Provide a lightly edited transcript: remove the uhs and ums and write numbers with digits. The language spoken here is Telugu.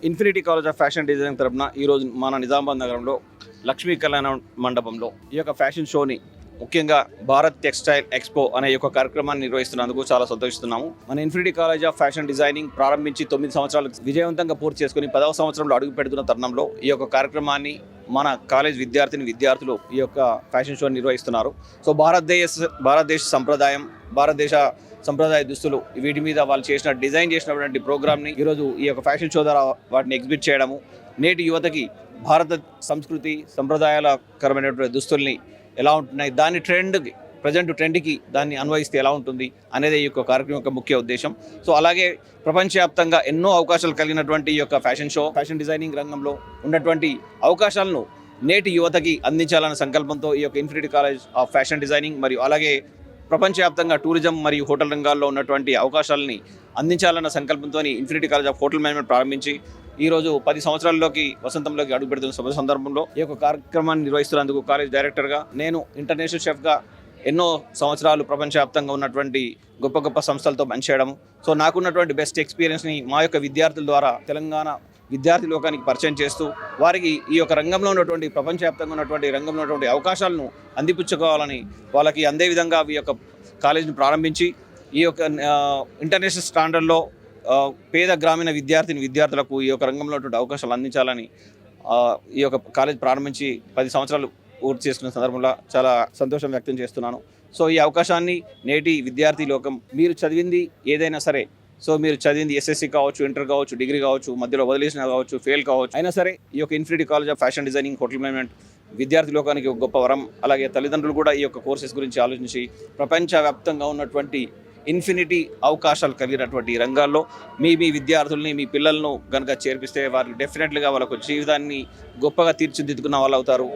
Infinity college of fashion designing తరపున ఈరోజు మన నిజామాబాద్ నగరంలో లక్ష్మీ కళ్యాణ మండపంలో ఈ యొక్క ఫ్యాషన్ షోని ముఖ్యంగా భారత్ టెక్స్టైల్ ఎక్స్పో అనే యొక్క కార్యక్రమాన్ని నిర్వహిస్తున్నందుకు చాలా సంతోషిస్తున్నాము. మన infinity college of fashion designing ప్రారంభించి 9 సంవత్సరాలు విజయవంతంగా పూర్తి చేసుకుని 10వ సంవత్సరంలో అడుగు పెడుతున్న తరుణంలో ఈ యొక్క కార్యక్రమాన్ని మన కాలేజ్ విద్యార్థులు ఈ యొక్క ఫ్యాషన్ షో నిర్వహిస్తున్నారు. సో భారతదేశ సంప్రదాయం, భారతదేశ సంప్రదాయ దుస్తులు వీటి మీద వాళ్ళు డిజైన్ చేసినటువంటి ప్రోగ్రామ్ని ఈరోజు ఈ యొక్క ఫ్యాషన్ షో ద్వారా వాటిని ఎగ్జిబిట్ చేయడము, నేటి యువతకి భారత సంస్కృతి సంప్రదాయాలకరమైనటువంటి దుస్తుల్ని ఎలా ఉంటున్నాయి, దాని ప్రజెంట్ ట్రెండ్కి దాన్ని అన్వయిస్తే ఎలా ఉంటుంది అనేది ఈ యొక్క కార్యక్రమం యొక్క ముఖ్య ఉద్దేశం. సో అలాగే ప్రపంచవ్యాప్తంగా ఎన్నో అవకాశాలు కలిగినటువంటి ఈ యొక్క ఫ్యాషన్ డిజైనింగ్ రంగంలో ఉన్నటువంటి అవకాశాలను నేటి యువతకి అందించాలన్న సంకల్పంతో ఈ యొక్క infinity college of fashion designing మరియు అలాగే ప్రపంచవ్యాప్తంగా టూరిజం మరియు హోటల్ రంగాల్లో ఉన్నటువంటి అవకాశాలని అందించాలన్న సంకల్పంతో infinity college of hotel management ప్రారంభించి ఈరోజు 10 సంవత్సరాల్లోకి వసంతంలోకి అడుగుపెడుతున్న శుభ సందర్భంలో ఈ యొక్క కార్యక్రమాన్ని నిర్వహిస్తున్నందుకు కాలేజ్ డైరెక్టర్గా, నేను ఇంటర్నేషనల్ షెఫ్గా ఎన్నో సంవత్సరాలు ప్రపంచవ్యాప్తంగా ఉన్నటువంటి గొప్ప గొప్ప సంస్థలతో పనిచేయడం, సో నాకున్నటువంటి బెస్ట్ ఎక్స్పీరియన్స్ని మా యొక్క విద్యార్థుల ద్వారా తెలంగాణ విద్యార్థి లోకానికి పరిచయం చేస్తూ వారికి ఈ యొక్క రంగంలో ఉన్నటువంటి ప్రపంచవ్యాప్తంగా ఉన్నటువంటి రంగంలో ఉన్నటువంటి అవకాశాలను అందిపుచ్చుకోవాలని వాళ్ళకి అందే విధంగా ఈ యొక్క కాలేజీని ప్రారంభించి ఈ యొక్క ఇంటర్నేషనల్ స్టాండర్డ్లో పేద గ్రామీణ విద్యార్థులకు ఈ యొక్క రంగంలో ఉన్నటువంటి అవకాశాలు అందించాలని ఈ యొక్క కాలేజ్ ప్రారంభించి 10 సంవత్సరాలు పూర్తి చేసుకున్న సందర్భంలో చాలా సంతోషం వ్యక్తం చేస్తున్నాను. సో ఈ అవకాశాన్ని నేటి విద్యార్థి లోకం, మీరు చదివింది ఏదైనా సరే, సో మీరు చదివింది ఎస్ఎస్సి కావచ్చు, ఇంటర్ కావచ్చు, డిగ్రీ కావచ్చు, మధ్యలో వదిలేసిన కావచ్చు, ఫెయిల్ కావచ్చు, అయినా సరే ఈ యొక్క infinity college of fashion designing hotel management విద్యార్థి లోకానికి ఒక గొప్ప వరం. అలాగే తల్లిదండ్రులు కూడా ఈ యొక్క కోర్సెస్ గురించి ఆలోచించి ప్రపంచవ్యాప్తంగా ఉన్నటువంటి ఇన్ఫినిటీ అవకాశాలు కలిగినటువంటి రంగాల్లో మీ విద్యార్థుల్ని, మీ పిల్లలను కనుక చేర్పిస్తే వారు డెఫినెట్లీగా వాళ్ళకు జీవితాన్ని గొప్పగా తీర్చిదిద్దుకున్న వాళ్ళు అవుతారు.